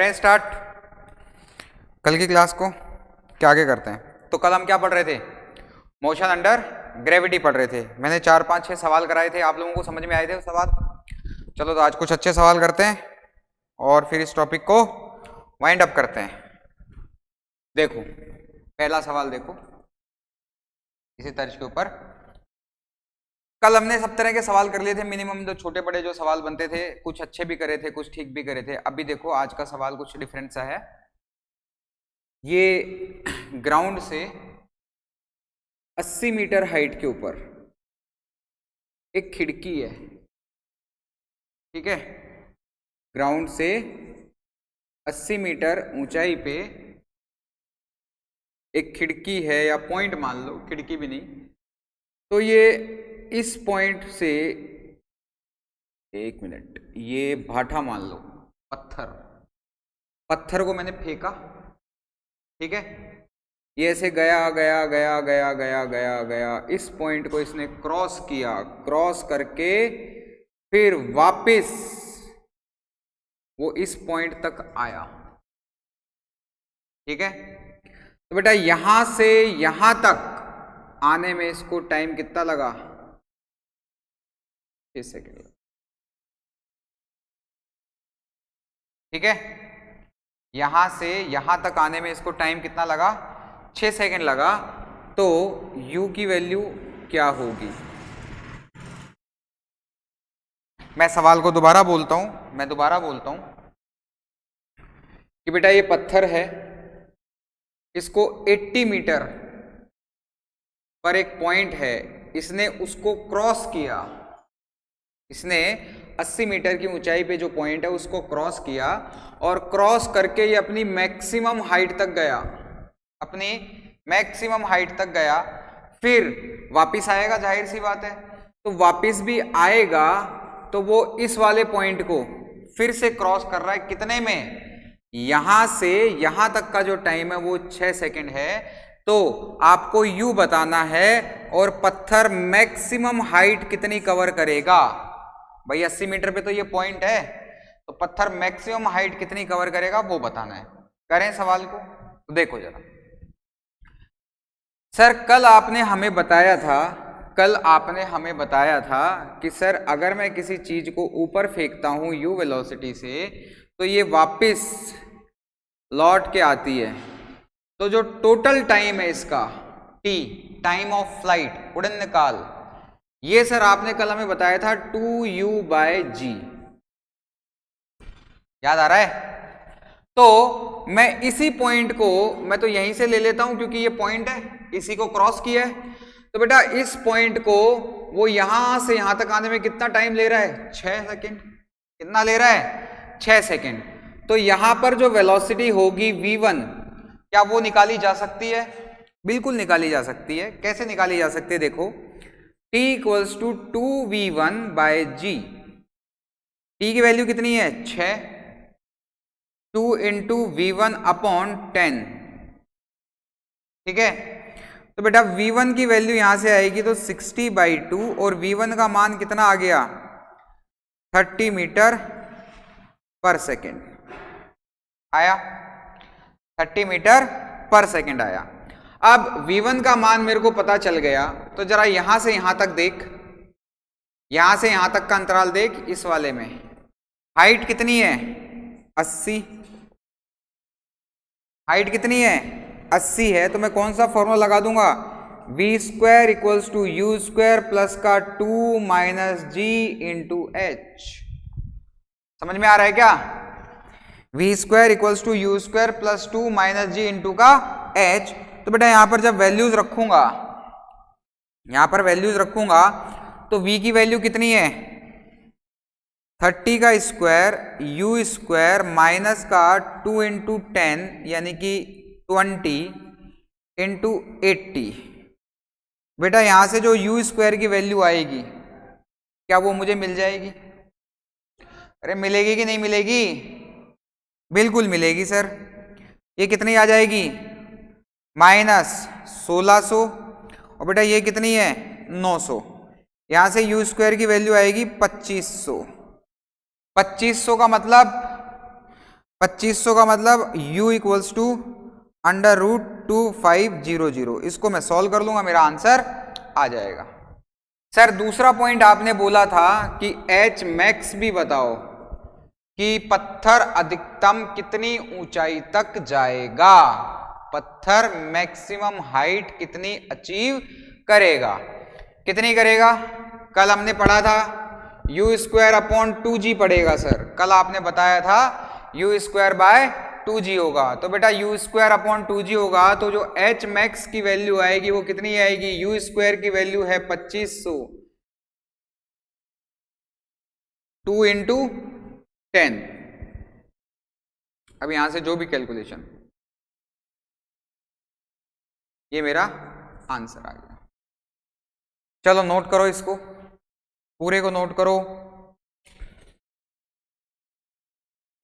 करें स्टार्ट कल की क्लास को, क्या आगे करते हैं। तो कल हम क्या पढ़ रहे थे? मोशन अंडर ग्रेविटी पढ़ रहे थे। मैंने 4 5 6 सवाल कराए थे, आप लोगों को समझ में आए थे वो सवाल। चलो तो आज कुछ अच्छे सवाल करते हैं और फिर इस टॉपिक को वाइंड अप करते हैं। देखो पहला सवाल देखो इसी तर्ज के ऊपर। कल हमने सब तरह के सवाल कर लिए थे, मिनिमम जो छोटे बड़े जो सवाल बनते थे, कुछ अच्छे भी करे थे, कुछ ठीक भी करे थे। अभी देखो आज का सवाल कुछ डिफरेंट सा है। ये ग्राउंड से 80 मीटर हाइट के ऊपर एक खिड़की है, ठीक है। ग्राउंड से 80 मीटर ऊंचाई पे एक खिड़की है, या पॉइंट मान लो, खिड़की भी नहीं तो ये इस पॉइंट से, एक मिनट, ये भाटा मान लो, पत्थर को मैंने फेंका, ठीक है। ये ऐसे गया गया गया गया गया गया गया, इस पॉइंट को इसने क्रॉस किया, क्रॉस करके फिर वापस वो इस पॉइंट तक आया, ठीक है। तो बेटा यहां से यहां तक आने में इसको टाइम कितना लगा? 6 सेकेंड, ठीक है। यहां से यहां तक आने में इसको टाइम कितना लगा? 6 सेकेंड लगा। तो u की वैल्यू क्या होगी? मैं सवाल को दोबारा बोलता हूं, कि बेटा ये पत्थर है, इसको 80 मीटर पर एक पॉइंट है, इसने उसको क्रॉस किया, इसने 80 मीटर की ऊंचाई पे जो पॉइंट है उसको क्रॉस किया, और क्रॉस करके ये अपनी मैक्सिमम हाइट तक गया, अपनी मैक्सिमम हाइट तक गया, फिर वापिस आएगा, जाहिर सी बात है। तो वापिस भी आएगा तो वो इस वाले पॉइंट को फिर से क्रॉस कर रहा है, कितने में? यहां से यहां तक का जो टाइम है वो 6 सेकेंड है। तो आपको u बताना है, और पत्थर मैक्सिमम हाइट कितनी कवर करेगा? भाई 80 मीटर पे तो ये पॉइंट है, तो पत्थर मैक्सिमम हाइट कितनी कवर करेगा वो बताना है। करें सवाल को, तो देखो जरा। सर कल आपने हमें बताया था कि सर अगर मैं किसी चीज को ऊपर फेंकता हूं u वेलोसिटी से, तो ये वापस लौट के आती है। तो जो टोटल टाइम है इसका t, टाइम ऑफ फ्लाइट, उड़न काल, ये सर आपने कल हमें बताया था 2u/g, याद आ रहा है? तो मैं इसी पॉइंट को, मैं तो यहीं से ले लेता हूं क्योंकि ये पॉइंट है, इसी को क्रॉस किया है। तो बेटा इस पॉइंट को वो यहां से यहां तक आने में कितना टाइम ले रहा है? 6 सेकेंड। कितना ले रहा है? 6 सेकेंड। तो यहां पर जो वेलोसिटी होगी v1, क्या वो निकाली जा सकती है? बिल्कुल निकाली जा सकती है। कैसे निकाली जा सकती है? देखो t equals to 2v1/g। t की वैल्यू कितनी है? 6, 2 इंटू v1/10, ठीक है। तो बेटा v1 की वैल्यू यहां से आएगी तो 60/2, और v1 का मान कितना आ गया? 30 मीटर पर सेकेंड आया, 30 मीटर पर सेकेंड आया। अब v1 का मान मेरे को पता चल गया, तो जरा यहां से यहां तक देख, यहां से यहां तक का अंतराल देख। इस वाले में हाइट कितनी है? 80। हाइट कितनी है? 80 है। तो मैं कौन सा फॉर्मूला लगा दूंगा? v² equals to u² plus का 2 माइनस g इंटू h। समझ में आ रहा है क्या? v² equals to u² plus 2 minus g into का h। तो बेटा यहां पर जब वैल्यूज रखूंगा, यहां पर वैल्यूज रखूंगा, तो v की वैल्यू कितनी है? 30 का स्क्वायर u² माइनस का 2 इंटू 10 यानी कि 20 इंटू 80। बेटा यहां से जो u² की वैल्यू आएगी, क्या वो मुझे मिल जाएगी? अरे मिलेगी कि नहीं मिलेगी? बिल्कुल मिलेगी सर। ये कितनी आ जाएगी? -1600, और बेटा ये कितनी है? 900। यहां से u² की वैल्यू आएगी 2500। 2500 का मतलब 2500 का मतलब u इक्वल्स टू √2500। इसको मैं सॉल्व कर लूंगा, मेरा आंसर आ जाएगा। सर दूसरा पॉइंट आपने बोला था कि एच मैक्स भी बताओ कि पत्थर अधिकतम कितनी ऊंचाई तक जाएगा, पत्थर मैक्सिमम हाइट कितनी अचीव करेगा, कितनी करेगा। कल हमने पढ़ा था u²/2g पड़ेगा सर, कल आपने बताया था u²/2g होगा। तो बेटा u²/2g होगा, तो जो h मैक्स की वैल्यू आएगी वो कितनी आएगी, u² की वैल्यू है 2500, 2 × 10। अब यहां से जो भी कैलकुलेशन, ये मेरा आंसर आ गया। चलो नोट करो, इसको पूरे को नोट करो,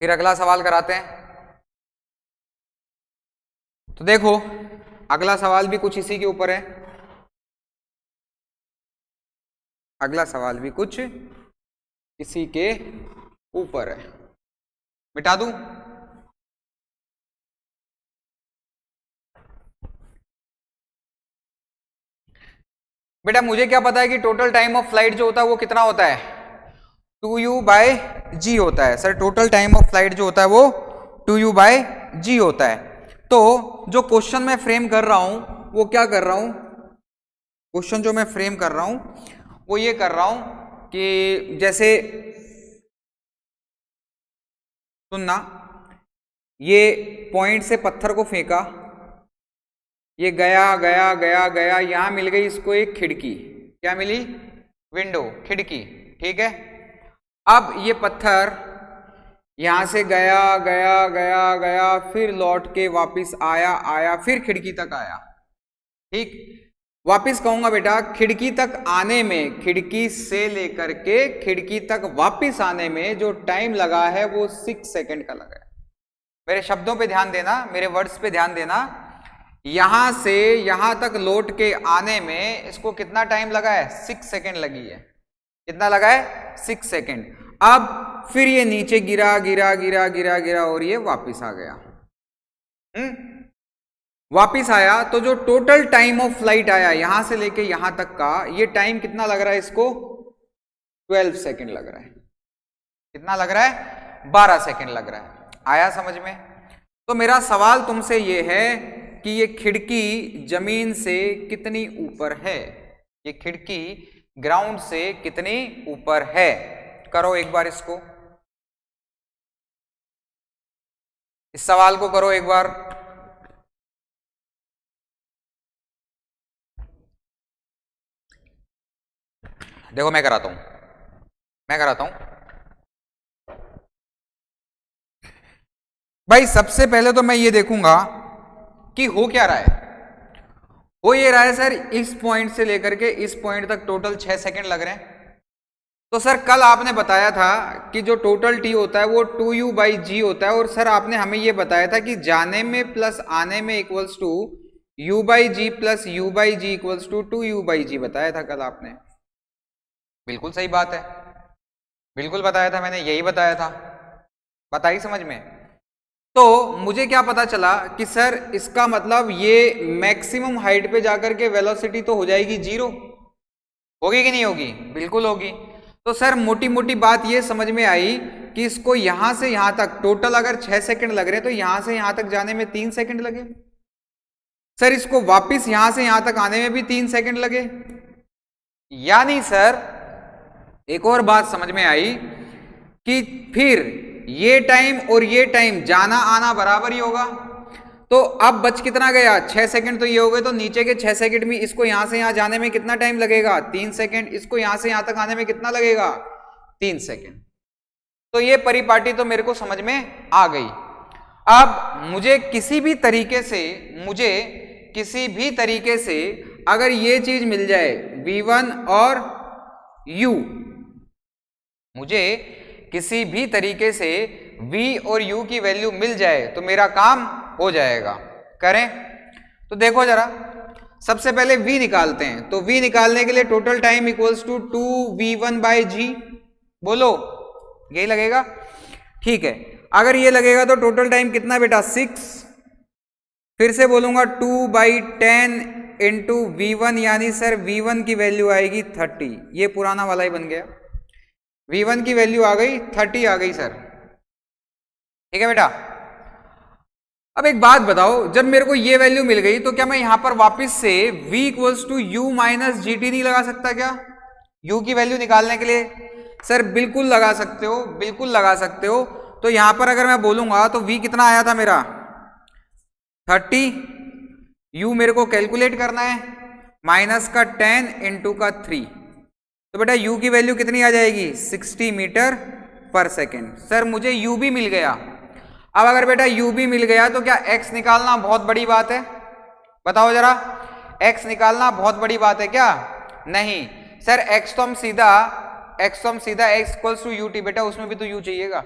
फिर अगला सवाल कराते हैं। तो देखो अगला सवाल भी कुछ इसी के ऊपर है, अगला सवाल भी कुछ इसी के ऊपर है। मिटा दूं? बेटा मुझे क्या पता है कि टोटल टाइम ऑफ फ्लाइट जो होता है वो कितना होता है, 2u/g होता है। Sir total time of flight जो होता है वो 2u/g होता है। तो जो क्वेश्चन मैं फ्रेम कर रहा हूं वो क्या कर रहा हूं, क्वेश्चन जो मैं फ्रेम कर रहा हूं वो ये कर रहा हूं कि जैसे सुनना, ये पॉइंट से पत्थर को फेंका, ये गया गया गया गया, यहां मिल गई इसको एक खिड़की, क्या मिली, विंडो, खिड़की, ठीक है। अब ये पत्थर यहां से गया गया गया गया, फिर लौट के वापस आया आया, फिर खिड़की तक आया, ठीक। वापस कहूंगा बेटा, खिड़की तक आने में, खिड़की से लेकर के खिड़की तक वापस आने में जो टाइम लगा है वो 6 सेकंड का लगा है। मेरे शब्दों पे ध्यान देना, मेरे वर्ड्स पे ध्यान देना। यहां से यहां तक लौट के आने में इसको कितना टाइम लगा है, 6 सेकंड लगी है। कितना लगा है, 6 सेकंड। अब फिर ये नीचे गिरा गिरा गिरा गिरा गिरा और ये वापस आ गया। वापस आया तो जो टोटल टाइम ऑफ फ्लाइट आया यहां से लेके यहां तक का, ये टाइम कितना लग रहा है इसको, 12 सेकंड लग रहा है। कितना लग रहा है, 12 सेकंड लग रहा है। आया समझ में? तो मेरा सवाल तुमसे ये है कि ये खिड़की जमीन से कितनी ऊपर है, ये खिड़की ग्राउंड से कितनी ऊपर है। करो एक बार इसको, इस सवाल को करो एक बार। देखो मैं कराता हूं भाई। सबसे पहले तो मैं ये देखूंगा कि हो क्या रहा है। हो ये रहा है सर, इस पॉइंट से लेकर के इस पॉइंट तक टोटल 6 सेकंड लग रहे हैं। तो सर कल आपने बताया था कि जो टोटल टी होता है वो 2u/g होता है, और सर आपने हमें ये बताया था कि जाने में प्लस आने में equals to u/g plus u/g equals to 2u/g बताया था कल आपने। बिल्कुल सही बात है, बिल्कुल बताया था मैंने, यही बताया था। बताई समझ में? तो मुझे क्या पता चला कि सर इसका मतलब ये मैक्सिमम हाइट पे जाकर के वेलोसिटी तो हो जाएगी 0, होगी कि नहीं होगी? बिल्कुल होगी। तो सर मोटी मोटी बात ये समझ में आई कि इसको यहां से यहां तक टोटल अगर 6 सेकंड लग रहे तो यहां से यहां तक जाने में 3 सेकंड लगे। सर इसको वापस यहां से यहां तक आने में भी 3 सेकंड लगे। यानी सर एक और बात समझ में आई कि फिर ये टाइम और ये टाइम जाना आना बराबर ही होगा। तो अब बच कितना गया, 6 सेकंड तो ये हो गए, तो नीचे के 6 सेकंड में इसको यहां से यहां जाने में कितना टाइम लगेगा, 3 सेकंड। इसको यहां से यहां तक आने में कितना लगेगा, 3 सेकंड। तो ये परिपाटी तो मेरे को समझ में आ गई। अब मुझे किसी भी तरीके से अगर ये चीज मिल जाए v1 और u, मुझे किसी भी तरीके से v और u की वैल्यू मिल जाए तो मेरा काम हो जाएगा। करें तो देखो जरा, सबसे पहले v निकालते हैं। तो v निकालने के लिए total time equals to 2v1/g, बोलो यही लगेगा, ठीक है। अगर ये लगेगा तो टोटल टाइम कितना बेटा 6, फिर से बोलूंगा 2/10 इंटू V1, यानी सर V1 की वैल्यू आएगी 30। ये पुराना वाला ही बन गया, V1 की वैल्यू आ गई 30 आ गई सर, ठीक है बेटा। अब एक बात बताओ, जब मेरे को ये वैल्यू मिल गई तो क्या मैं यहां पर वापस से V = U - GT नहीं लगा सकता क्या, U की वैल्यू निकालने के लिए? सर बिल्कुल लगा सकते हो, बिल्कुल लगा सकते हो। तो यहां पर अगर मैं बोलूंगा तो V कितना आया था मेरा 30, U मेरे को कैलकुलेट करना है, माइनस का 10 इंटू का 3, तो बेटा U की वैल्यू कितनी आ जाएगी 60 मीटर पर सेकेंड। सर मुझे U भी मिल गया। अब अगर बेटा U भी मिल गया तो क्या X निकालना बहुत बड़ी बात है? बताओ जरा, X निकालना बहुत बड़ी बात है क्या? नहीं सर, X तो हम सीधा X = UT, बेटा उसमें भी तो U चाहिएगा,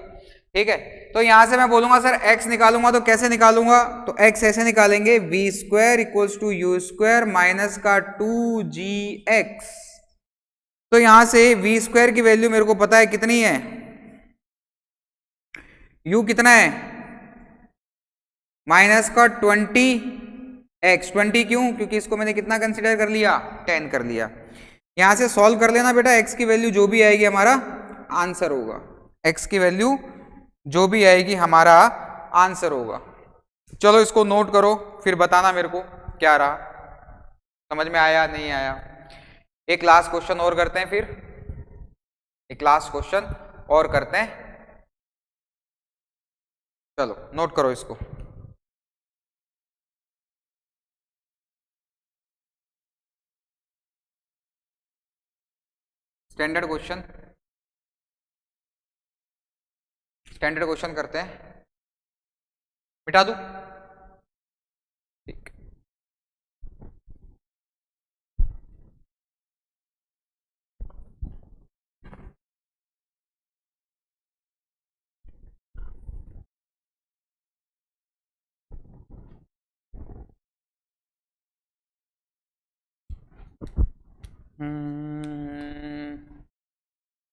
ठीक है। तो यहां से मैं बोलूंगा सर X निकालूंगा तो कैसे निकालूंगा, तो X ऐसे निकालेंगे, V² = U² माइनस का 2GX। तो यहां से V² की वैल्यू मेरे को पता है कितनी है, U कितना है माइनस का 20x। 20 क्यों? क्योंकि इसको मैंने कितना कंसिडर कर लिया, 10 कर लिया। यहां से सॉल्व कर लेना बेटा, x की वैल्यू जो भी आएगी हमारा आंसर होगा, x की वैल्यू जो भी आएगी हमारा आंसर होगा। चलो इसको नोट करो, फिर बताना मेरे को क्या रहा, समझ में आया नहीं आया। एक लास्ट क्वेश्चन और करते हैं, फिर एक लास्ट क्वेश्चन और करते हैं। चलो नोट करो इसको। स्टैंडर्ड क्वेश्चन करते हैं, मिटा दूं? ठीक।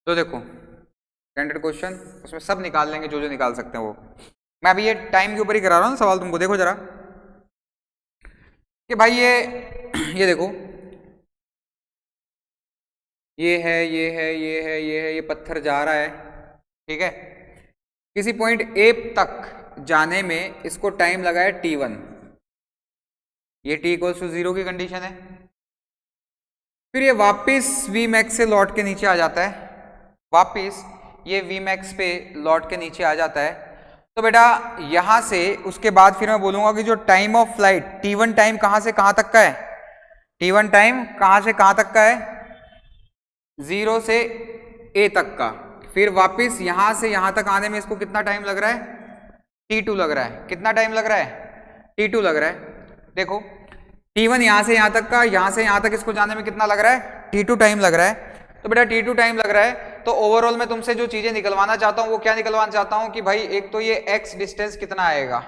तो देखो स्टैंडर्ड क्वेश्चन, उसमें सब निकाल लेंगे जो जो निकाल सकते हैं वो। मैं अभी ये टाइम के ऊपर ही करा रहा हूँ सवाल तुमको। देखो जरा कि भाई ये देखो, ये है, ये है, ये है, ये है, ये पत्थर जा रहा है, ठीक है। किसी पॉइंट A तक जाने में इसको टाइम लगा है T1, ये T = 0 की कंडीशन है। फिर ये वापस Vmax से लौट के नीचे आ जाता है, वापस ये Vmax पे लौट के नीचे आ जाता है। तो बेटा यहां से उसके बाद फिर मैं बोलूंगा कि जो time of flight T1 time कहां से कहां तक का है, T1 टाइम कहां से कहां तक का है, 0 से A तक का। फिर वापस यहां से यहां तक आने में इसको कितना टाइम लग रहा है, T2 लग रहा है। कितना टाइम लग रहा है, T2 लग रहा है। देखो T1 यहां से यहां तक का, यहां से यहां तक इसको जाने में कितना लग रहा है, T2 टाइम लग रहा है। तो बेटा T2 टाइम लग रहा है, तो ओवरऑल मैं तुमसे जो चीजें निकलवाना चाहता हूं वो क्या निकलवाना चाहता हूं कि भाई एक तो ये x डिस्टेंस कितना आएगा,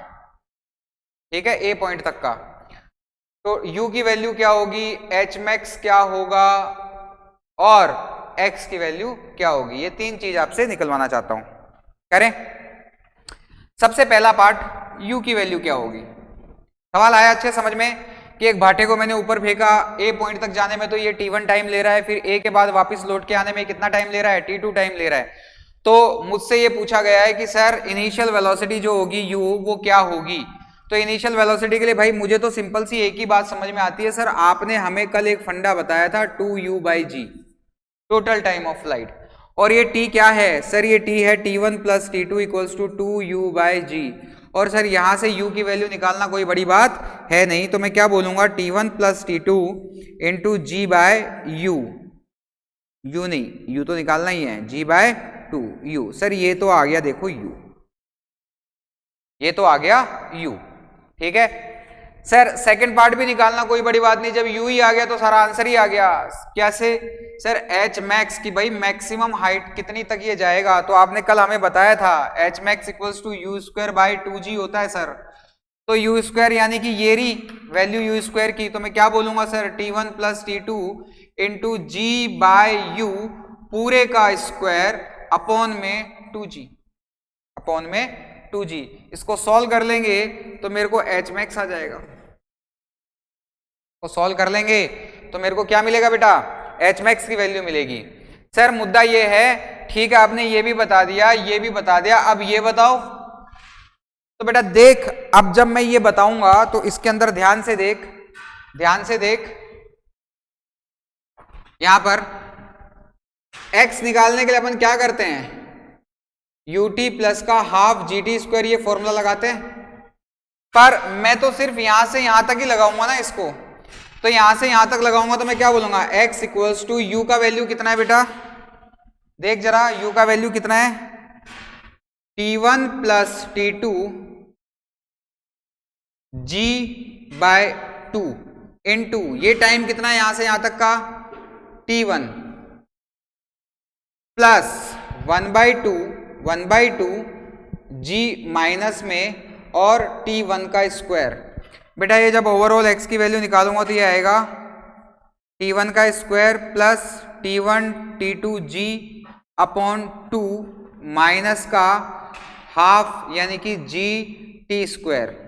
ठीक है, A पॉइंट तक का। तो U की वैल्यू क्या होगी, Hmax क्या होगा, और x की वैल्यू क्या होगी। ये तीन चीज आपसे निकलवाना चाहता हूं। करें सबसे पहला पार्ट, U की वैल्यू क्या होगी। सवाल आया अच्छे समझ में कि एक भाटे को मैंने ऊपर फेंका, A पॉइंट तक जाने में तो ये T1 टाइम ले रहा है, फिर A के बाद वापस लौट के आने में कितना टाइम ले रहा है, T2 टाइम ले रहा है। तो मुझसे ये पूछा गया है कि सर इनिशियल वेलोसिटी जो होगी U वो क्या होगी। तो इनिशियल वेलोसिटी के लिए भाई मुझे तो सिंपल सी एक ही बात समझ में आती है, सर आपने हमें कल एक फंडा बताया था 2U/g, total time of flight. और ये T क्या है सर, ये T है T1 + T2 = 2U/g। और सर यहां से U की वैल्यू निकालना कोई बड़ी बात है नहीं, तो मैं क्या बोलूंगा T1 + T2 × G/U। U नहीं, U तो निकालना ही है, G/2U। सर ये तो आ गया, देखो U, ये तो आ गया U, ठीक है। सर सेकंड पार्ट भी निकालना कोई बड़ी बात नहीं, जब U ही आ गया तो सारा आंसर ही आ गया। कैसे सर, Hmax की भाई मैक्सिमम हाइट कितनी तक ये जाएगा, तो आपने कल हमें बताया था Hmax = U²/2g होता है सर। तो U² यानी कि ये रही वैल्यू U² की, तो मैं क्या बोलूंगा सर T1 + T2 × G/U पूरे का स्क्वायर अपॉन में 2g, अपॉन में 2g। इसको सॉल्व कर लेंगे तो मेरे को एच मैक्स आ जाएगा। तो सॉल्व कर लेंगे तो मेरे को क्या मिलेगा बेटा, एच मैक्स की वैल्यू मिलेगी। सर मुद्दा ये है, ठीक है आपने ये भी बता दिया, ये भी बता दिया, अब ये बताओ। तो बेटा देख, अब जब मैं ये बताऊंगा तो इसके अंदर ध्यान से देख, ध्यान से देख, यहां पर x निकालने के लिए अपन क्या करते हैं, ut प्लस का हाफ gt स्क्वायर, ये फॉर्मूला लगाते हैं। पर मैं तो सिर्फ यहां से यहां तक ही लगाऊंगा ना इसको, तो यहां से यहां तक लगाऊंगा तो मैं क्या बोलूंगा, x इक्वल्स टू u का वैल्यू कितना है बेटा, देख जरा u का वैल्यू कितना है, t1 plus t2 g by 2 into ये टाइम कितना है यहां से यहां तक का, t1 प्लस 1/2 g माइनस में और t1 का स्क्वायर। बेटा ये जब ओवरऑल x की वैल्यू निकालूंगा तो ये आएगा t1 का square plus t1 t2 g upon 2 minus का हाफ यानी कि g t स्क्वायर।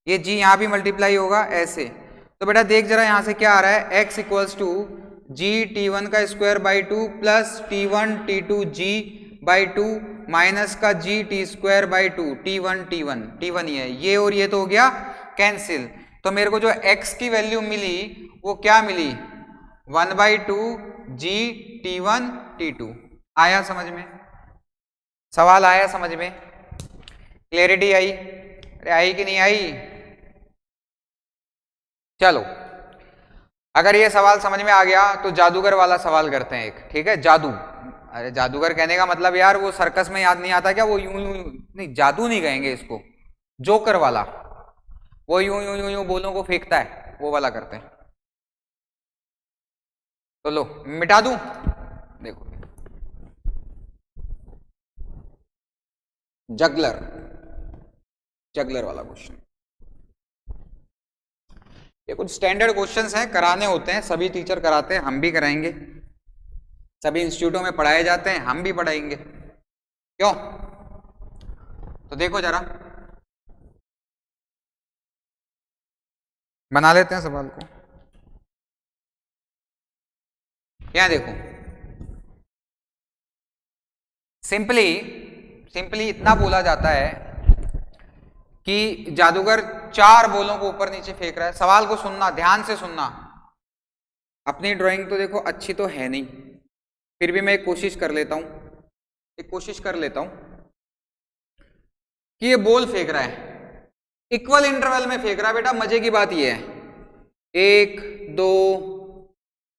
ये g यहां भी मल्टीप्लाई होगा ऐसे। तो बेटा देख जरा यहां से क्या आ रहा है, x equals to g t1 का square by 2 plus t1 t2 g by 2 minus का g t square by 2, t1 ही है ये, और ये तो हो गया कैंसिल। तो मेरे को जो x की वैल्यू मिली वो क्या मिली, 1/2 g t1 t2। आया समझ में, सवाल आया समझ में, क्लैरिटी आई, अरे आई कि नहीं आई। चलो अगर ये सवाल समझ में आ गया तो जादूगर वाला सवाल करते हैं एक, ठीक है, जादू। अरे जादूगर कहने का मतलब यार वो सर्कस में याद नहीं आता क्या, वो यूं यूं नहीं, जादू नहीं कहेंगे इसको, जोकर वाला, वो यूं यूं यूं यूं बोलों को फेंकता है, वो वाला करते हैं। तो लो मिटा दूं, देखो जगलर, जगलर वाला क्वेश्चन, ये कुछ स्टैंडर्ड क्वेश्चंस हैं, कराने होते हैं, सभी टीचर कराते हैं, हम भी कराएंगे, सभी इंस्टीट्यूटों में पढ़ाए जाते हैं, हम भी पढ़ाएंगे, क्यों। तो देखो जरा, बना लेते हैं सवाल को। यहां देखो, सिंपली इतना बोला जाता है कि जादूगर 4 बॉलों को ऊपर नीचे फेंक रहा है। सवाल को सुनना, ध्यान से सुनना, अपनी ड्राइंग तो देखो अच्छी तो है नहीं, फिर भी मैं एक कोशिश कर लेता हूं कि ये बॉल फेंक रहा है, इक्वल इंटरवल में फेंक रहा है। बेटा मजे की बात ये है, 1 2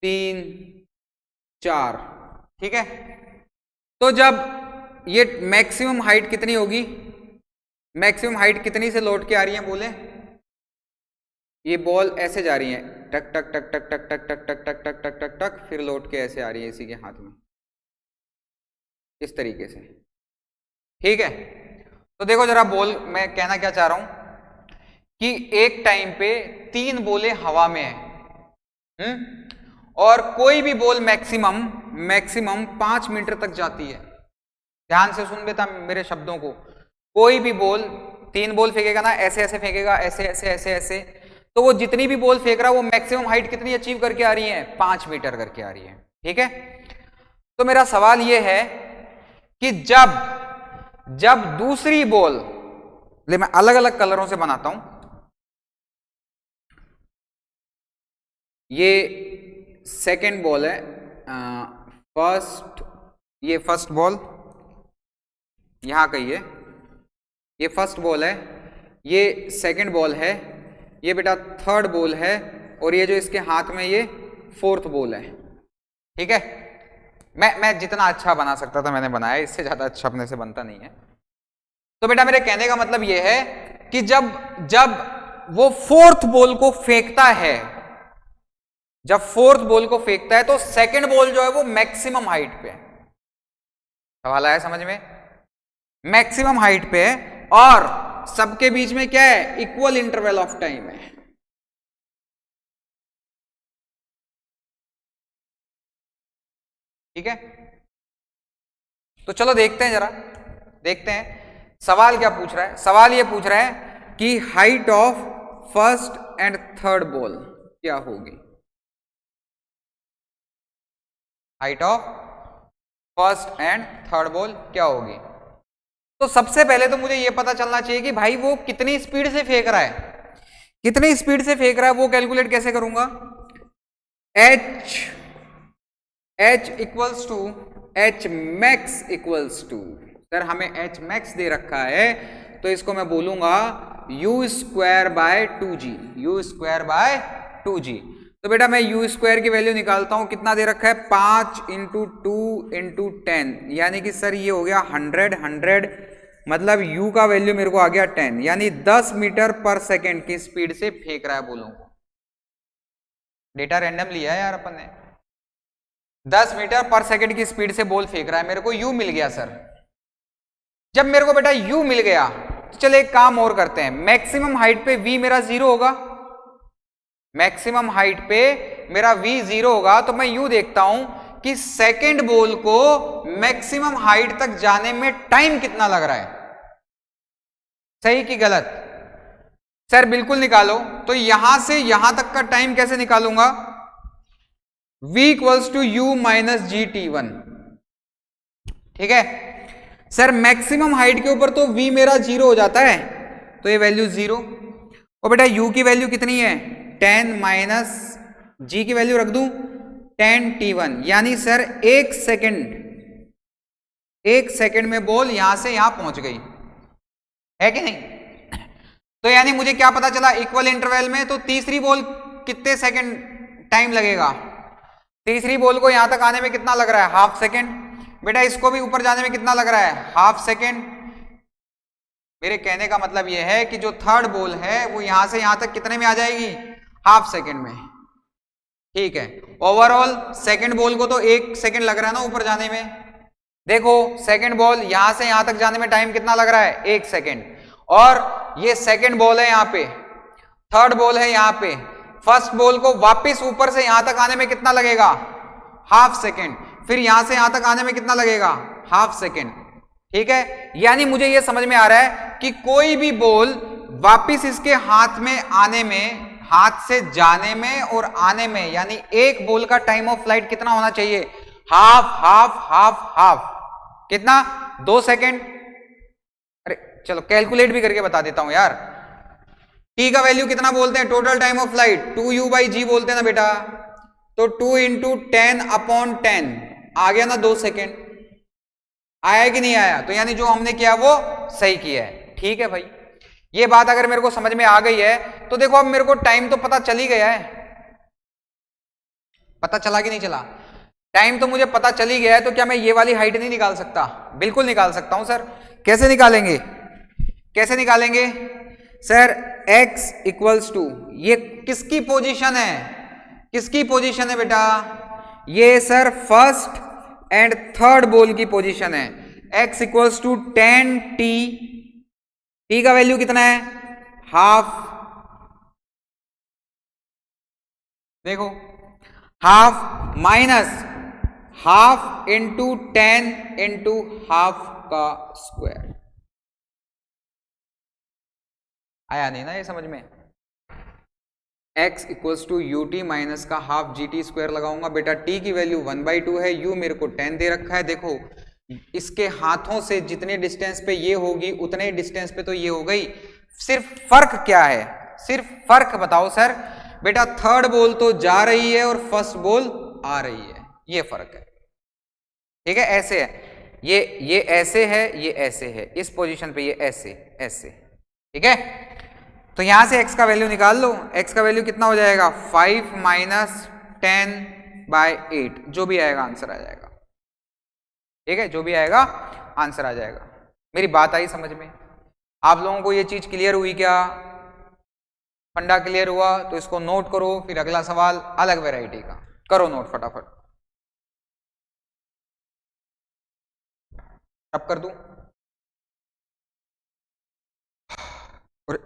3 4, ठीक है। तो जब ये मैक्सिमम हाइट कितनी होगी, मैक्सिमम हाइट कितनी से लौट के आ रही है बोले, ये बॉल ऐसे जा रही है, टक टक टक टक टक टक टक टक टक टक टक टक टक, फिर लौट के ऐसे आ रही है इसी के हाथ में, इस तरीके से, ठीक है। तो देखो जरा बॉल, मैं कहना क्या चाह रहा हूं कि एक टाइम पे 3 बॉलें हवा में है, और कोई भी बॉल मैक्सिमम 5 मीटर तक जाती है। ध्यान से सुन बेटा मेरे शब्दों को, कोई भी बॉल, 3 बॉल फेंकेगा ना, ऐसे ऐसे फेंकेगा, ऐसे ऐसे ऐसे ऐसे, तो वो जितनी भी बॉल फेंक रहा है वो मैक्सिमम हाइट कितनी अचीव करके आ रही है, 5 मीटर करके आ रही है, ठीक है। तो मेरा सवाल ये है कि जब दूसरी बॉल, ले मैं अलग अलग कलरों से बनाता हूं, ये सेकेंड बॉल है, ये फर्स्ट बॉल यहां कही है, ये फर्स्ट बॉल है, ये सेकंड बॉल है, ये बेटा थर्ड बॉल है, और ये जो इसके हाथ में ये 4th बॉल है, ठीक है। मैं जितना अच्छा बना सकता था मैंने बनाया, इससे ज्यादा अच्छा अपने से बनता नहीं है। तो बेटा मेरे कहने का मतलब ये है कि जब वो 4th बॉल को फेंकता है, जब 4th बॉल को फेंकता है तो सेकंड बॉल जो है वो मैक्सिमम हाइट पे है। सवाल आया समझ में, मैक्सिमम हाइट पे है, और सबके बीच में क्या है, इक्वल इंटरवल ऑफ टाइम है, ठीक है। तो चलो देखते हैं, जरा देखते हैं। सवाल क्या पूछ रहा है? सवाल ये पूछ रहा है कि height of first and third ball क्या होगी। Height of first and third ball क्या होगी। तो सबसे पहले तो मुझे यह पता चलना चाहिए कि भाई वो कितनी स्पीड से फेंक रहा है, कितनी स्पीड से फेंक रहा है, वो कैलकुलेट कैसे करूंगा। H equals to h max equals to, sir हमें एच मैक्स दे रखा है तो इसको मैं बोलूंगा u square by 2g, u square by 2g। तो बेटा मैं यू स्क्वायर की वैल्यू निकालता हूं, कितना दे रखा है 5 इंटू 2 इंटू 10, यानी कि सर ये हो गया 100, मतलब u का वैल्यू मेरे को आ गया 10, यानी 10 मीटर पर सेकेंड की स्पीड से फेंक रहा है बोलों को। डेटा रैंडम लिया है यार अपन ने। 10 मीटर पर सेकेंड की स्पीड से बॉल फेंक रहा है, मेरे को u मिल गया सर। जब मेरे को बेटा u मिल गया तो चले एक काम और करते हैं, मैक्सिमम हाइट पे v मेरा 0 होगा, मैक्सिमम हाइट पे मेरा v 0 होगा, तो मैं यूं देखता हूं कि सेकेंड बॉल को मैक्सिमम हाइट तक जाने में टाइम कितना लग रहा है, सही कि गलत। सर बिल्कुल निकालो। तो यहां से यहां तक का टाइम कैसे निकालूंगा, v equals to u minus g t one, ठीक है। सर मैक्सिमम हाइट के ऊपर तो v मेरा 0 हो जाता है, तो ये वैल्यू 0, और बेटा u की वैल्यू कितनी है 10 माइनस g की वैल्यू रख दूं 10 t1, यानी सर एक सेकंड में बॉल यहां से यहां पहुंच गई है कि नहीं। तो यानी मुझे क्या पता चला इक्वल इंटरवल में, तो तीसरी बॉल कितने सेकंड टाइम लगेगा, तीसरी बॉल को यहां तक आने में कितना लग रहा है हाफ सेकंड, बेटा इसको भी ऊपर जाने में कितना लग रहा है हाफ सेकंड। मेरे कहने का मतलब यह है कि जो थर्ड बॉल है वो यहां से यहां तक कितने में आ जाएगी हाफ सेकंड में, ठीक है। ओवरऑल सेकंड बॉल को तो 1 सेकंड लग रहा है ना ऊपर जाने में, देखो सेकंड बॉल यहां से यहां तक जाने में टाइम कितना लग रहा है 1 सेकंड, और ये सेकंड बॉल है यहां पे, थर्ड बॉल है यहां पे, फर्स्ट बॉल को वापस ऊपर से यहां तक आने में कितना लगेगा हाफ सेकंड, फिर यहां से यहां तक आने में कितना लगेगा हाफ सेकंड, ठीक है। यानी मुझे यह समझ में आ रहा है कि कोई भी बॉल वापस इसके हाथ में आने में, हाथ से जाने में और आने में, यानी एक बॉल का टाइम ऑफ फ्लाइट कितना होना चाहिए हाफ हाफ हाफ हाफ, कितना 2 सेकंड। अरे चलो कैलकुलेट भी करके बता देता हूं यार, टी का वैल्यू कितना बोलते हैं total time of flight 2u by g बोलते हैं ना बेटा, तो 2 इंटू 10/10 आ गया ना 2 सेकेंड, आया कि नहीं आया, तो यानी जो हमने किया वो सही किया है, ठीक है भाई। ये बात अगर मेरे को समझ में आ गई है तो देखो अब मेरे को टाइम तो पता चल ही गया है, पता चला कि नहीं चला, टाइम तो मुझे पता चल ही गया है, तो क्या मैं ये वाली हाइट नहीं निकाल सकता, बिल्कुल निकाल सकता हूं सर। कैसे निकालेंगे, कैसे निकालेंगे सर, x इक्वल्स टू, ये किसकी पोजीशन है, किसकी पोजीशन है बेटा, ये sir first and third ball की पोजीशन है, x equals to 10t, t का वैल्यू कितना है हाफ, देखो half minus half into 10 into half का स्क्वायर, आया नहीं ना ये समझ में। x equals to u t minus का हाफ जी टी स्क्वायर लगाऊंगा, बेटा t की वैल्यू 1/2 है, u मेरे को 10 दे रखा है, देखो इसके हाथों से जितने डिस्टेंस पे ये होगी उतने डिस्टेंस पे तो ये हो गई, सिर्फ फर्क क्या है, सिर्फ फर्क बताओ सर, बेटा थर्ड बॉल तो जा रही है और फर्स्ट बॉल आ रही है, ये फर्क है, ठीक है। ऐसे है ये ऐसे है, ये ऐसे है, इस पोजीशन पे ये ऐसे ऐसे, ठीक है। तो यहां से x का वैल्यू निकाल लो, x का वैल्यू कितना हो जाएगा 5 माइनस 10/8, जो भी आएगा आंसर आ जाएगा, ठीक है, जो भी आएगा आंसर आ जाएगा। मेरी बात आई समझ में, आप लोगों को ये चीज क्लियर हुई क्या, फंडा क्लियर हुआ तो इसको नोट करो, फिर अगला सवाल अलग वैरायटी का करो नोट फटाफट, अब कर दूं और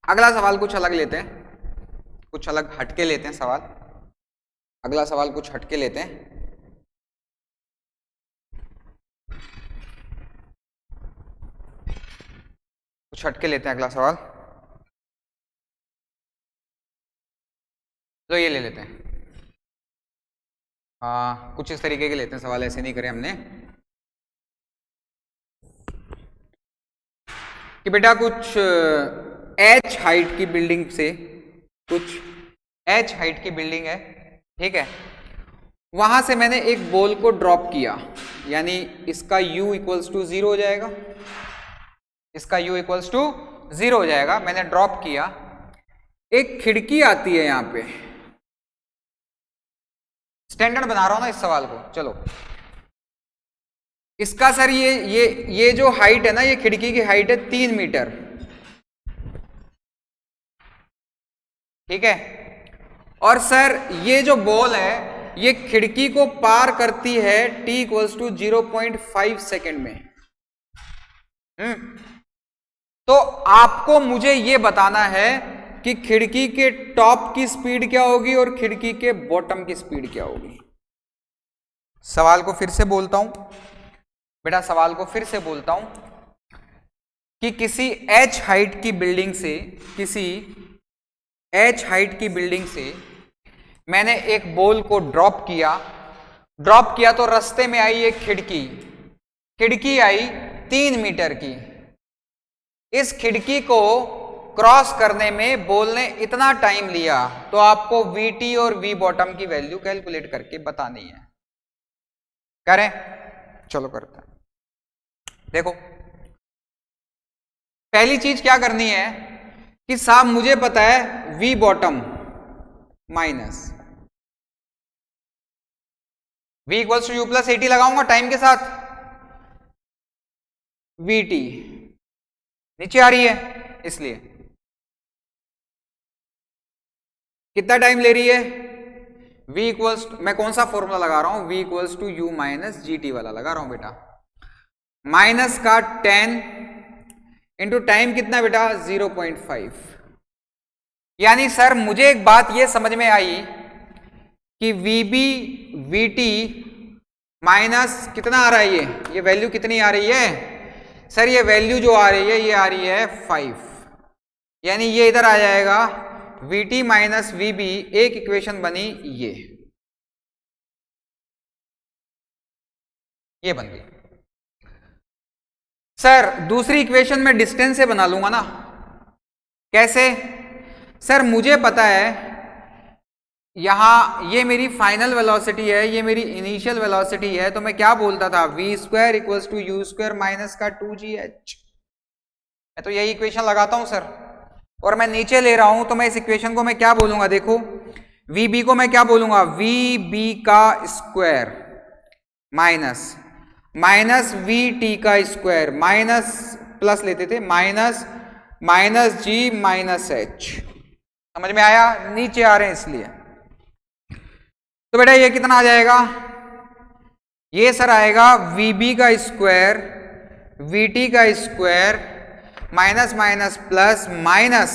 अगला सवाल कुछ अलग लेते हैं, कुछ अलग हटके लेते हैं सवाल। अगला सवाल कुछ हटके लेते हैं। कुछ हटके लेते हैं अगला सवाल। तो ये ले लेते हैं, कुछ इस तरीके के लेते हैं सवाल, ऐसे नहीं करे हमने कि बेटा कुछ h हाइट की बिल्डिंग से, कुछ h हाइट की बिल्डिंग है, ठीक है, वहां से मैंने एक बॉल को ड्रॉप किया, यानी इसका u इक्वल्स टू 0 हो जाएगा, इसका u इक्वल्स टू 0 हो जाएगा। मैंने ड्रॉप किया, एक खिड़की आती है यहां पे, स्टैंडर्ड बना रहा हूं ना इस सवाल को, चलो इसका सर ये जो हाइट है ना, ये खिड़की की हाइट है 3 मीटर, ठीक है, और सर ये जो बॉल है ये खिड़की को पार करती है t इक्वल्स टू 0.5 सेकेंड में। तो आपको मुझे ये बताना है कि खिड़की के टॉप की स्पीड क्या होगी और खिड़की के बॉटम की स्पीड क्या होगी। सवाल को फिर से बोलता हूं बेटा, सवाल को फिर से बोलता हूं कि किसी h हाइट की बिल्डिंग से, किसी h हाइट की बिल्डिंग से मैंने एक बॉल को ड्रॉप किया तो रास्ते में आई एक खिड़की आई 3 मीटर की। इस खिड़की को क्रॉस करने में बॉल ने इतना टाइम लिया, तो आपको VT और V बॉटम की वैल्यू कैलकुलेट करके बतानी है। करें, चलो करते हैं। देखो पहली चीज क्या करनी है कि साहब मुझे पता है V bottom minus V equals to U plus 80 लगाऊंगा टाइम के साथ, VT नीचे आ रही है, इसलिए कितना टाइम ले रही है, V इक्वल्स, मैं कौन सा फॉर्मूला लगा रहा हूं, V इक्वल्स टू U माइनस GT वाला लगा रहा हूं बेटा, माइनस का 10 इंटू टाइम कितना बेटा 0.5। यानी सर मुझे एक बात ये समझ में आई कि VB VT माइनस कितना आ रहा है, ये वैल्यू कितनी आ रही है सर, ये वैल्यू जो आ रही है ये आ रही है 5, यानी ये इधर आ जाएगा VT माइनस VB, एक इक्वेशन बनी ये बन गई। सर दूसरी इक्वेशन में डिस्टेंस से बना लूंगा ना, कैसे सर, मुझे पता है यहां ये मेरी फाइनल वेलोसिटी है, ये मेरी इनिशियल वेलोसिटी है, तो मैं क्या बोलता था v square equals to u square minus का 2gh। मैं तो यही इक्वेशन लगाता हूं सर, और मैं नीचे ले रहा हूं, तो मैं इस इक्वेशन को मैं क्या बोलूंगा, देखो vb को मैं क्या बोलूंगा, vb का स्क्वायर माइनस vt का स्क्वायर माइनस प्लस लेते थे माइनस g माइनस h। समझ में आया, नीचे आ रहे हैं इसलिए। तो बेटा ये कितना आ जाएगा, ये सर आएगा VB का स्क्वायर VT का square minus minus plus minus,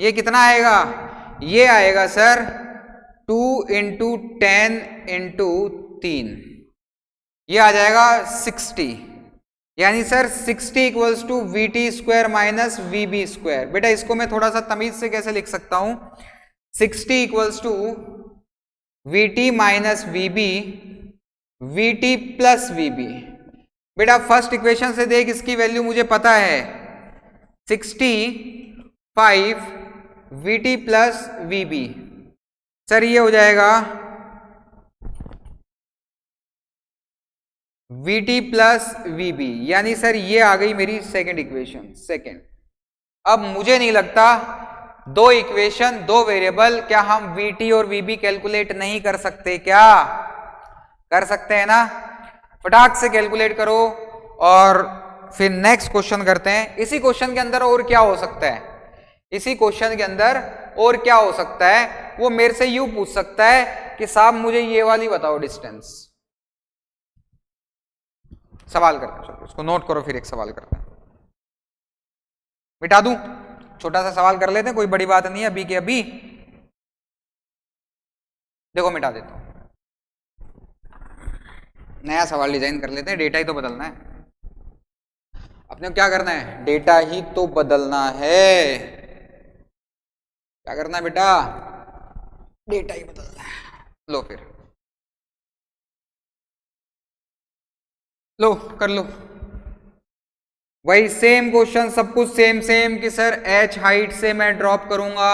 ये कितना आएगा, ये आएगा सर 2 इंटू 10 इंटू 3, ये आ जाएगा 60, यानी sir 60 equals to VT square minus VB square. बेटा इसको मैं थोड़ा सा तमीज से कैसे लिख सकता हूं, 60 equals to VT minus VB VT plus VB। बेटा फर्स्ट इक्वेशन से देख, इसकी वैल्यू मुझे पता है 65 VT प्लस VB, सर ये हो जाएगा VT प्लस VB, यानी सर ये आ गई मेरी सेकंड इक्वेशन। सेकंड, अब मुझे नहीं लगता दो इक्वेशन दो वेरिएबल, क्या हम VT और VB कैलकुलेट नहीं कर सकते, क्या कर सकते हैं ना, फटाक से कैलकुलेट करो और फिर नेक्स्ट क्वेश्चन करते हैं। इसी क्वेश्चन के अंदर और क्या हो सकता है, इसी क्वेश्चन के अंदर और क्या हो सकता है, वो मेरे से यूं पूछ सकता है कि साहब मुझे ये वाली बताओ डिस्टेंस। सवाल करते हैं, चलो इसको नोट करो, फिर एक सवाल करते हैं, मिटा दूं, छोटा सा सवाल कर लेते हैं, कोई बड़ी बात नहीं है, अभी के अभी। देखो मिटा देता हूं, नया सवाल डिजाइन कर लेते हैं, डेटा ही तो बदलना है अपने को। क्या करना है? डेटा ही तो बदलना है। क्या करना है बेटा? डेटा ही बदलना है। लो फिर, लो कर लो वही सेम क्वेश्चन, सब कुछ सेम सेम कि सर h हाइट से मैं ड्रॉप करूंगा,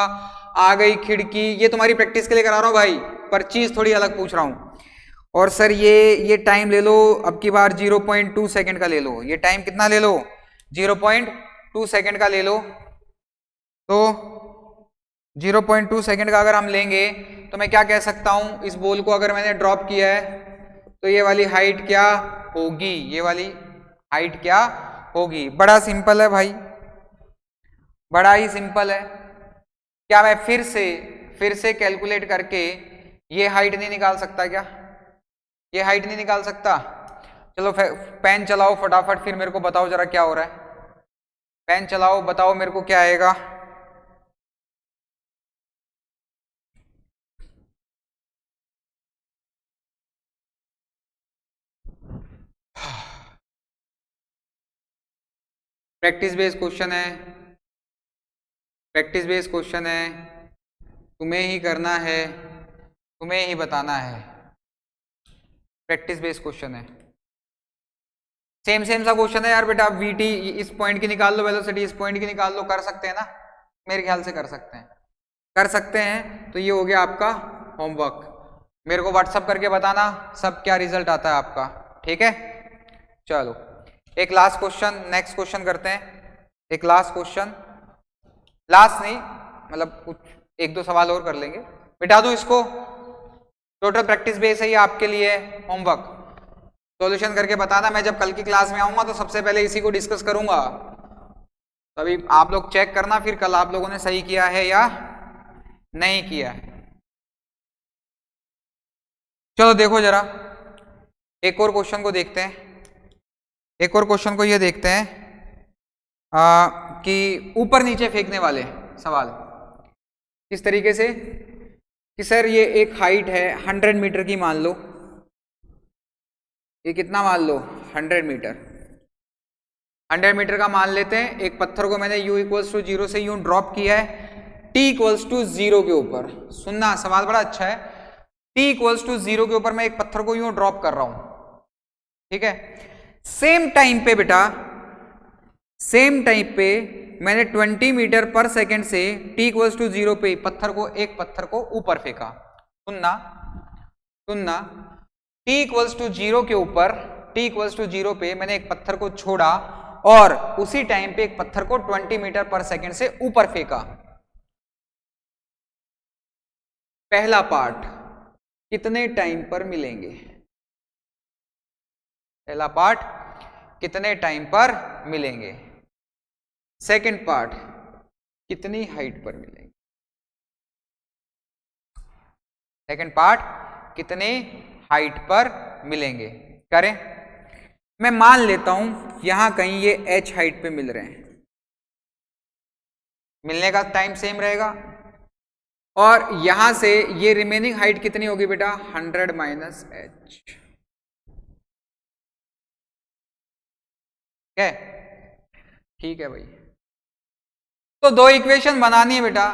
आ गई खिड़की। ये तुम्हारी प्रैक्टिस के लिए करा रहा हूं भाई, पर चीज थोड़ी अलग पूछ रहा हूं। और सर ये टाइम ले लो, अब की बार 0.2 सेकंड का ले लो। ये टाइम कितना ले लो? 0.2 सेकंड का ले लो। तो 0.2 सेकंड का अगर हम लेंगे तो मैं क्या कह सकता हूं, इस बॉल को अगर मैंने ड्रॉप किया है तो ये वाली हाइट क्या होगी? ये वाली हाइट क्या होगी? बड़ा सिंपल है भाई, बड़ा ही सिंपल है। क्या मैं फिर से कैलकुलेट करके ये हाइट नहीं निकाल सकता क्या? ये हाइट नहीं निकाल सकता? चलो पेन चलाओ फटाफट, फिर मेरे को बताओ जरा क्या हो रहा है। पेन चलाओ, बताओ मेरे को क्या आएगा। प्रैक्टिस बेस्ड क्वेश्चन है, प्रैक्टिस बेस्ड क्वेश्चन है, तुम्हें ही करना है, तुम्हें ही बताना है। प्रैक्टिस बेस्ड क्वेश्चन है, सेम सा क्वेश्चन है यार बेटा। वीटी इस पॉइंट की निकाल लो, वेलोसिटी इस पॉइंट की निकाल लो, कर सकते हैं ना? मेरे ख्याल से कर सकते हैं, कर सकते हैं। तो ये हो गया आपका होमवर्क। मेरे को व्हाट्सअप करके बताना सब क्या रिजल्ट आता है आपका, ठीक है? चलो एक लास्ट क्वेश्चन, नेक्स्ट क्वेश्चन करते हैं। एक लास्ट क्वेश्चन, लास्ट नहीं मतलब कुछ एक दो सवाल और कर लेंगे। बिठा दो इसको, टोटल प्रैक्टिस बेस है ये आपके लिए होमवर्क। सॉल्यूशन करके बताना। मैं जब कल की क्लास में आऊंगा तो सबसे पहले इसी को डिस्कस करूंगा, तभी आप लोग चेक करना फिर कल आप लोगों ने सही किया है या नहीं किया है। चलो देखो जरा एक और क्वेश्चन को देखते हैं। एक और क्वेश्चन को ये देखते हैं कि ऊपर नीचे फेंकने वाले सवाल किस तरीके से कि सर ये एक हाइट है 100 मीटर की, मान लो ये कितना मान लो 100 मीटर। 100 मीटर का मान लेते हैं। एक पत्थर को मैंने u इक्वल्स टू 0 से यूं ड्रॉप किया है t इक्वल्स टू 0 के ऊपर। सुनना सवाल बड़ा अच्छा है। t इक्वल्स टू 0 के ऊपर मैं एक पत्थर को यूं ड्रॉप कर रहा हूं, ठीक है? सेम टाइम पे बेटा, सेम टाइम पे मैंने 20 मीटर पर सेकेंड से t इक्वल्स टू 0 पे एक पत्थर को ऊपर फेंका। सुनना सुनना, t इक्वल्स टू 0 के ऊपर, t इक्वल्स टू 0 पे मैंने एक पत्थर को छोड़ा और उसी टाइम पे एक पत्थर को 20 मीटर पर सेकेंड से ऊपर फेंका। पहला पार्ट कितने टाइम पर मिलेंगे? पहला पार्ट कितने टाइम पर मिलेंगे? सेकंड पार्ट कितनी हाइट पर मिलेंगे? सेकंड पार्ट कितने हाइट पर मिलेंगे? करें। मैं मान लेता हूं यहां कहीं ये h हाइट पे मिल रहे हैं, मिलने का टाइम सेम रहेगा। और यहां से ये रिमेनिंग हाइट कितनी होगी बेटा? 100 माइनस h। ठीक है भाई। तो दो इक्वेशन बनानी है बेटा।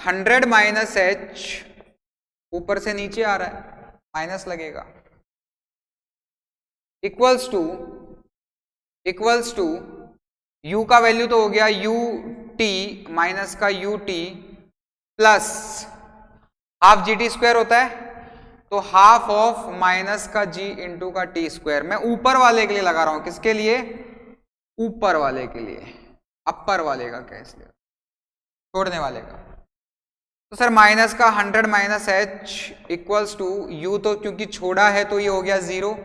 100 माइनस h ऊपर से नीचे आ रहा है, माइनस लगेगा, इक्वल्स टू u का वैल्यू तो हो गया ut माइनस का ut plus half g t square होता है, तो हाफ ऑफ माइनस का g इंटू का टी स्क्वायर। मैं ऊपर वाले के लिए लगा रहा हूं, किसके लिए? ऊपर वाले के लिए। अपर वाले का कैसे? छोड़ने वाले का। तो सर माइनस का 100 minus h equals to u, तो क्योंकि छोड़ा है तो ये हो गया 0,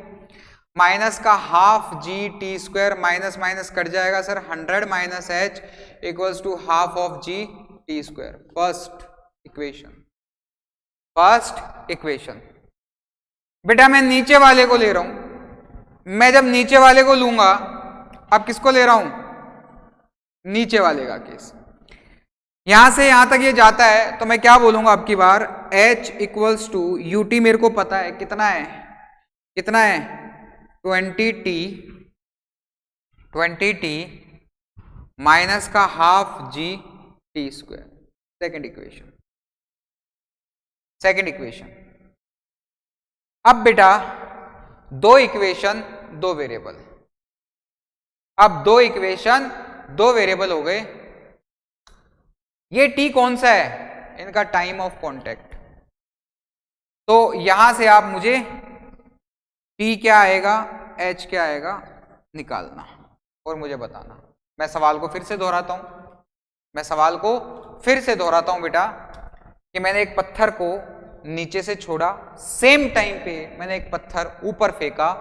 माइनस का half g t square, minus minus cut जाएगा sir. 100 minus h equals to half of g t square. First equation. बेटा मैं नीचे वाले को ले रहा हूं। मैं जब नीचे वाले को लूंगा, अब किसको ले रहा हूं? नीचे वाले का केस। यहां से यहां तक ये जाता है तो मैं क्या बोलूंगा अब की बार, H इक्वल्स टू UT मेरे को पता है कितना है, कितना है 20t माइनस का half GT square. Second equation. अब बेटा दो इक्वेशन दो वेरिएबल, अब दो इक्वेशन दो वेरिएबल हो गए। ये T कौन सा है, इनका टाइम ऑफ कांटेक्ट। तो यहां से आप मुझे T क्या आएगा, H क्या आएगा निकालना और मुझे बताना। मैं सवाल को फिर से दोहराता हूं, बेटा कि मैंने एक पत्थर को नीचे से छोड़ा, सेम टाइम पे मैंने एक पत्थर ऊपर फेंका,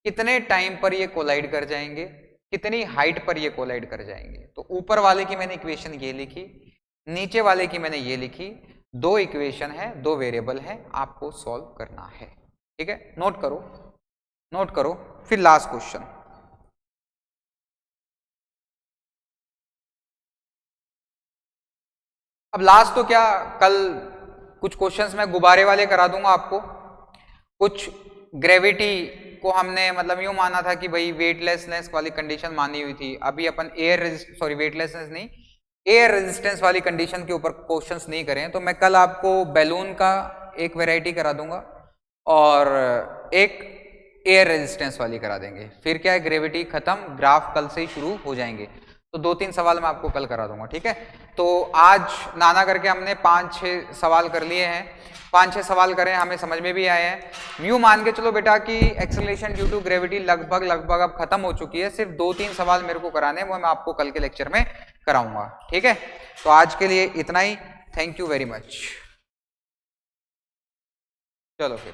कितने टाइम पर ये कोलाइड कर जाएंगे, कितनी हाइट पर ये कोलाइड कर जाएंगे। तो ऊपर वाले की मैंने इक्वेशन ये लिखी, नीचे वाले की मैंने ये लिखी, दो इक्वेशन है, दो वेरिएबल है, आपको सॉल्व करना है। ठीक है, नोट करो। फिर लास्ट क्वेश्चन। अब लास्ट तो क्या, कल कुछ क्वेश्चंस मैं गुब्बारे वाले करा दूंगा आपको। कुछ ग्रेविटी को हमने मतलब यूं माना था कि भाई वेटलेसनेस वाली कंडीशन मानी हुई थी। अभी अपन वेटलेसनेस नहीं, एयर रेजिस्टेंस वाली कंडीशन के ऊपर क्वेश्चंस नहीं करें। तो मैं कल आपको बैलून का एक वैरायटी करा दूंगा और एक एयर रेजिस्टेंस वाली करा देंगे। फिर क्या है, ग्रेविटी खत्म, ग्राफ कल से ही शुरू हो जाएंगे। तो 2-3 सवाल मैं आपको कल करा दूंगा। ठीक है, तो आज नाना करके हमने 5-6 सवाल कर लिए हैं, 5-6 सवाल करें, हमें समझ में भी आए हैं। यूं मान के चलो बेटा कि एक्सेलरेशन ड्यू टू ग्रेविटी लगभग अब खत्म हो चुकी है। सिर्फ 2-3 सवाल मेरे को कराने हैं, वो मैं आपको कल के लेक्चर में कराऊंगा। ठीक है, तो आज के लिए इतना ही। Thank you very much. चलो फिर।